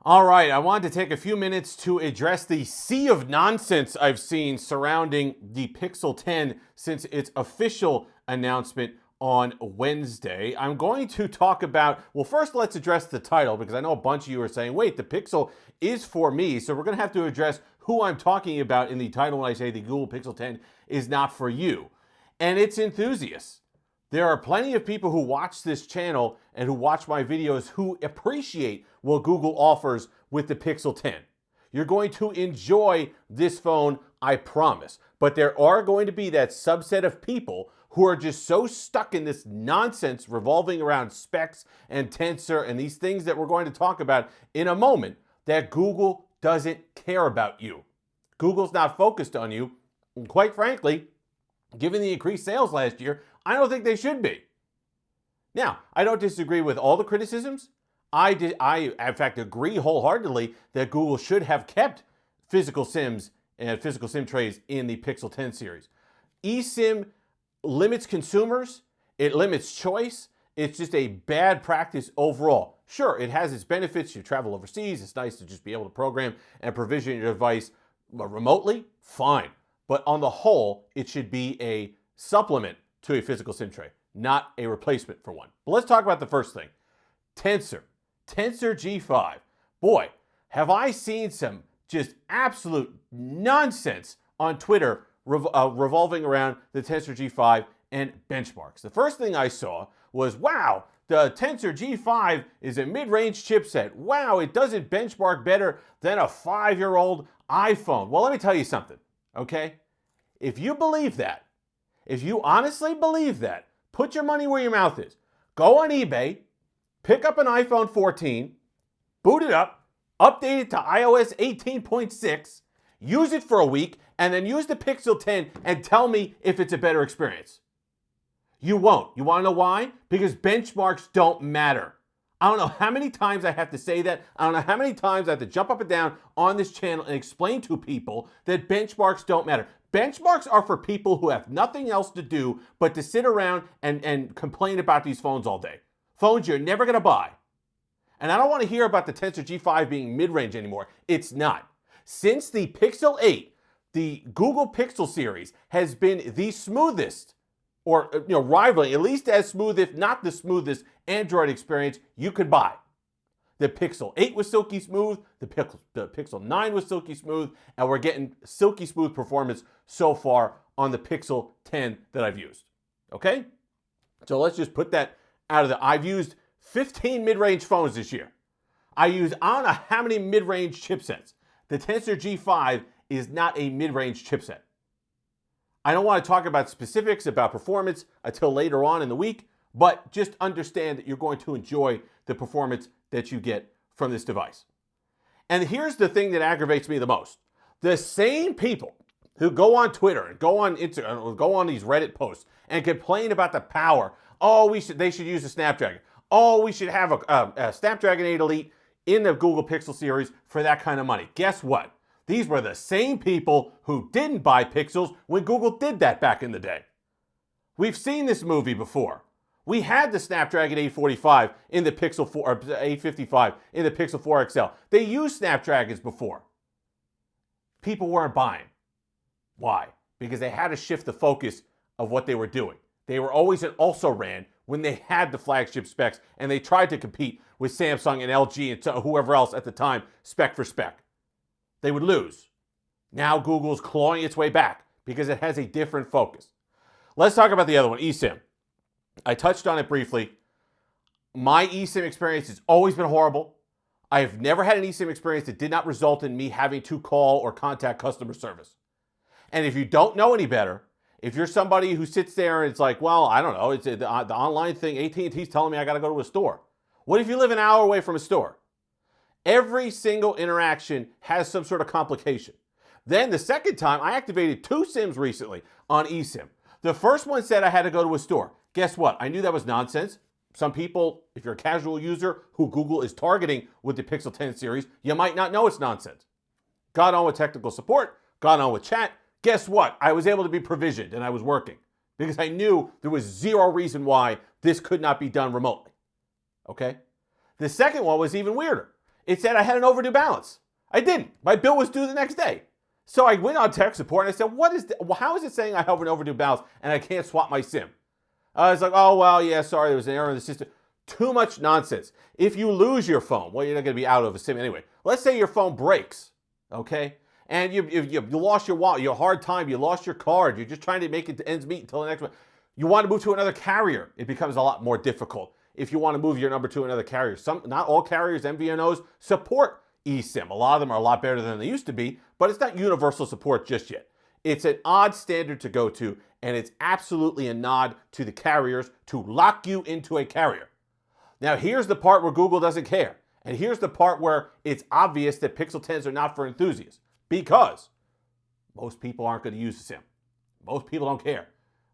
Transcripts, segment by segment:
All right, I wanted to take a few minutes to address the sea of nonsense I've seen surrounding the Pixel 10 since its official announcement on Wednesday. I'm going to talk about, well, first let's address the title because I know a bunch of you are saying, wait, the Pixel is for me. So we're going to have to address who I'm talking about in the title when I say the Google Pixel 10 is not for you. And it's enthusiasts. There are plenty of people who watch this channel and who watch my videos who appreciate what Google offers with the Pixel 10. You're going to enjoy this phone, I promise. But there are going to be that subset of people who are just so stuck in this nonsense revolving around specs and Tensor and these things that we're going to talk about in a moment that Google doesn't care about you. Google's not focused on you. And quite frankly, given the increased sales last year, I don't think they should be. Now, I don't disagree with all the criticisms. I in fact, agree wholeheartedly that Google should have kept physical SIMs and physical SIM trays in the Pixel 10 series. eSIM limits consumers. It limits choice. It's just a bad practice overall. Sure, it has its benefits. You travel overseas. It's nice to just be able to program and provision your device remotely. Fine. But on the whole, it should be a supplement to a physical SIM tray, not a replacement for one. But let's talk about the first thing. Tensor G5. Boy, have I seen some just absolute nonsense on Twitter revolving around the Tensor G5 and benchmarks. The first thing I saw was, wow, the Tensor G5 is a mid-range chipset. Wow, it doesn't benchmark better than a 5-year-old iPhone. Well, let me tell you something, okay? If you believe that, if you honestly believe that, put your money where your mouth is. Go on eBay, pick up an iPhone 14, boot it up, update it to iOS 18.6, use it for a week, and then use the Pixel 10 and tell me if it's a better experience. You won't. You want to know why? Because benchmarks don't matter. I don't know how many times I have to say that. I don't know how many times I have to jump up and down on this channel and explain to people that benchmarks don't matter. Benchmarks are for people who have nothing else to do but to sit around and complain about these phones all day. Phones you're never going to buy. And I don't want to hear about the Tensor G5 being mid-range anymore. It's not. Since the Pixel 8, the Google Pixel series has been the smoothest, or rivaling, at least as smooth, if not the smoothest, Android experience you could buy. The Pixel 8 was silky smooth, the Pixel 9 was silky smooth, and we're getting silky smooth performance so far on the Pixel 10 that I've used. Okay? So let's just put that out of the... I've used 15 mid-range phones this year. I don't know how many mid-range chipsets. The Tensor G5 is not a mid-range chipset. I don't want to talk about specifics about performance until later on in the week, but just understand that you're going to enjoy the performance that you get from this device. And here's the thing that aggravates me the most. The same people who go on Twitter and go on Instagram or go on these Reddit posts and complain about the power. Oh, they should use a Snapdragon. Oh, we should have a Snapdragon 8 Elite in the Google Pixel series for that kind of money. Guess what? These were the same people who didn't buy Pixels when Google did that back in the day. We've seen this movie before. We had the Snapdragon 845 in the Pixel 4, or 855 in the Pixel 4 XL. They used Snapdragons before. People weren't buying. Why? Because they had to shift the focus of what they were doing. They were always an also-ran when they had the flagship specs, and they tried to compete with Samsung and LG and whoever else at the time, spec for spec. They would lose. Now Google's clawing its way back because it has a different focus. Let's talk about the other one, eSIM. I touched on it briefly. My eSIM experience has always been horrible. I have never had an eSIM experience that did not result in me having to call or contact customer service. And if you don't know any better, if you're somebody who sits there and it's like, well, I don't know, it's the online thing, AT&T's telling me I got to go to a store. What if you live an hour away from a store? Every single interaction has some sort of complication. Then the second time, I activated 2 SIMs recently on eSIM. The first one said I had to go to a store. Guess what? I knew that was nonsense. Some people, if you're a casual user who Google is targeting with the Pixel 10 series, you might not know it's nonsense. Got on with technical support, got on with chat. Guess what? I was able to be provisioned and I was working because I knew there was zero reason why this could not be done remotely. Okay? The second one was even weirder. It said I had an overdue balance. I didn't. My bill was due the next day. So I went on tech support and I said, how is it saying I have an overdue balance and I can't swap my SIM? I was like, oh, well, yeah, sorry, there was an error in the system. Too much nonsense. If you lose your phone, well, you're not going to be out of a SIM anyway. Let's say your phone breaks, okay? And you lost your wallet, you had a hard time, you lost your card, you're just trying to make it to ends meet until the next one. You want to move to another carrier, it becomes a lot more difficult if you want to move your number to another carrier. Not all carriers, MVNOs, support eSIM. A lot of them are a lot better than they used to be, but it's not universal support just yet. It's an odd standard to go to, and it's absolutely a nod to the carriers to lock you into a carrier. Now, here's the part where Google doesn't care. And here's the part where it's obvious that Pixel 10s are not for enthusiasts, because most people aren't going to use a SIM. Most people don't care.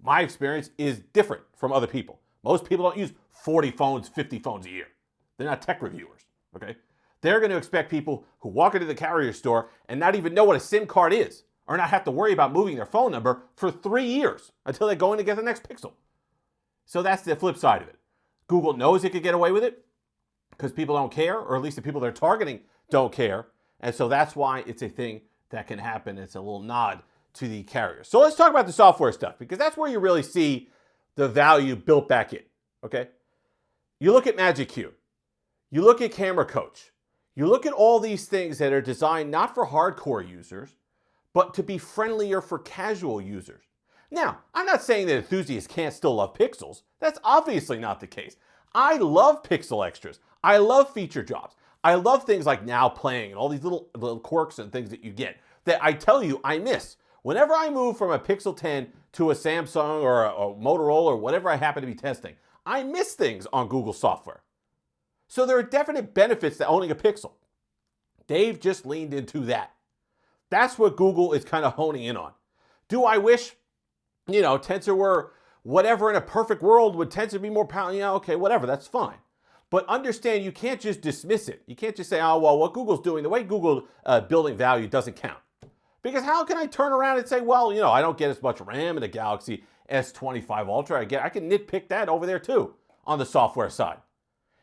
My experience is different from other people. Most people don't use 40 phones, 50 phones a year. They're not tech reviewers, okay? They're going to expect people who walk into the carrier store and not even know what a SIM card is, or not have to worry about moving their phone number for 3 years until they go in to get the next Pixel. So that's the flip side of it. Google knows it could get away with it because people don't care, or at least the people they're targeting don't care. And so that's why it's a thing that can happen. It's a little nod to the carrier. So let's talk about the software stuff, because that's where you really see the value built back in, okay? You look at Magic Q. You look at Camera Coach. You look at all these things that are designed not for hardcore users, but to be friendlier for casual users. Now, I'm not saying that enthusiasts can't still love pixels. That's obviously not the case. I love pixel extras. I love feature jobs. I love things like Now Playing and all these little quirks and things that you get that I tell you I miss. Whenever I move from a Pixel 10 to a Samsung or a Motorola or whatever I happen to be testing, I miss things on Google software. So there are definite benefits to owning a Pixel. They've just leaned into that. That's what Google is kind of honing in on. Do I wish, Tensor were whatever in a perfect world, would Tensor be more powerful? Okay, whatever, that's fine. But understand, you can't just dismiss it. You can't just say, oh, well, what Google's doing, the way Google building value doesn't count. Because how can I turn around and say, well, I don't get as much RAM in a Galaxy S25 Ultra. I can nitpick that over there too on the software side.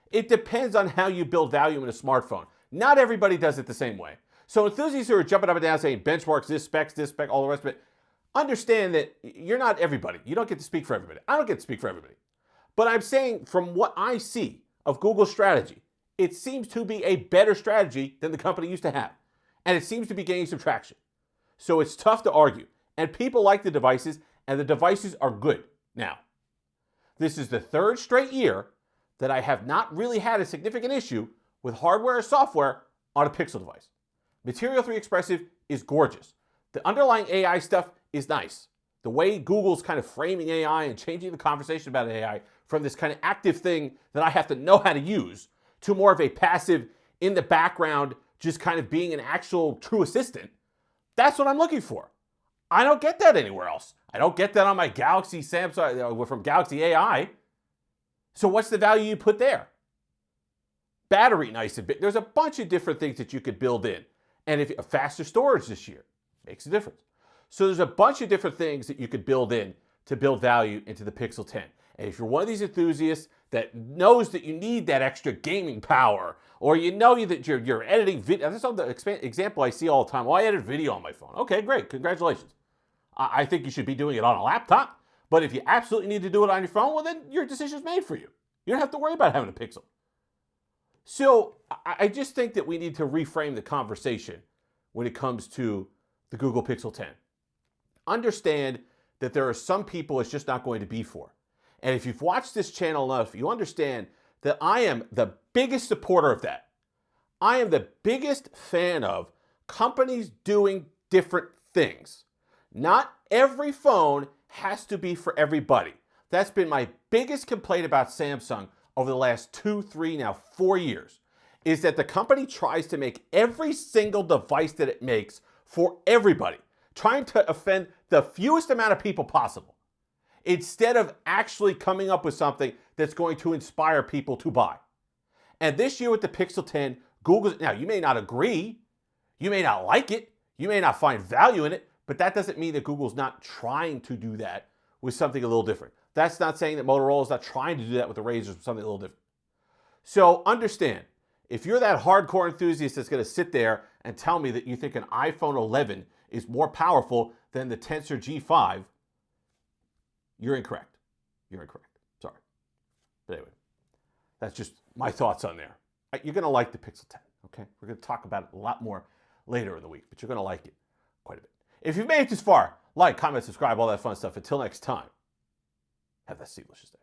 It depends on how you build value in a smartphone. Not everybody does it the same way. So enthusiasts who are jumping up and down saying benchmarks, this spec, all the rest of it, understand that you're not everybody. You don't get to speak for everybody. I don't get to speak for everybody. But I'm saying from what I see of Google's strategy, it seems to be a better strategy than the company used to have. And it seems to be gaining some traction. So it's tough to argue. And people like the devices, and the devices are good. Now, this is the third straight year that I have not really had a significant issue with hardware or software on a Pixel device. Material 3 Expressive is gorgeous. The underlying AI stuff is nice. The way Google's kind of framing AI and changing the conversation about AI from this kind of active thing that I have to know how to use to more of a passive, in the background, just kind of being an actual true assistant, that's what I'm looking for. I don't get that anywhere else. I don't get that on my Galaxy Samsung from Galaxy AI. So what's the value you put there? Battery, nice and big. There's a bunch of different things that you could build in. And if faster storage this year makes a difference. So there's a bunch of different things that you could build in to build value into the Pixel 10. And if you're one of these enthusiasts that knows that you need that extra gaming power, or you know that you're editing video, that's the example I see all the time. Well, I edit video on my phone. Okay, great, congratulations. I think you should be doing it on a laptop, but if you absolutely need to do it on your phone, well then your decision's made for you. You don't have to worry about having a Pixel. So I just think that we need to reframe the conversation when it comes to the Google Pixel 10. Understand that there are some people it's just not going to be for. And if you've watched this channel enough, you understand that I am the biggest supporter of that. I am the biggest fan of companies doing different things. Not every phone has to be for everybody. That's been my biggest complaint about Samsung over the last 2, 3, now 4 years, is that the company tries to make every single device that it makes for everybody, trying to offend the fewest amount of people possible, instead of actually coming up with something that's going to inspire people to buy. And this year with the Pixel 10, now you may not agree, you may not like it, you may not find value in it, but that doesn't mean that Google's not trying to do that with something a little different. That's not saying that Motorola's not trying to do that with the Razrs with something a little different. So understand, If you're that hardcore enthusiast that's going to sit there and tell me that you think an iPhone 11 is more powerful than the Tensor G5, you're incorrect. You're incorrect. Sorry. But anyway, that's just my thoughts on there. You're going to like the Pixel 10, okay? We're going to talk about it a lot more later in the week, but you're going to like it quite a bit. If you've made it this far, like, comment, subscribe, all that fun stuff. Until next time, have that seamless day.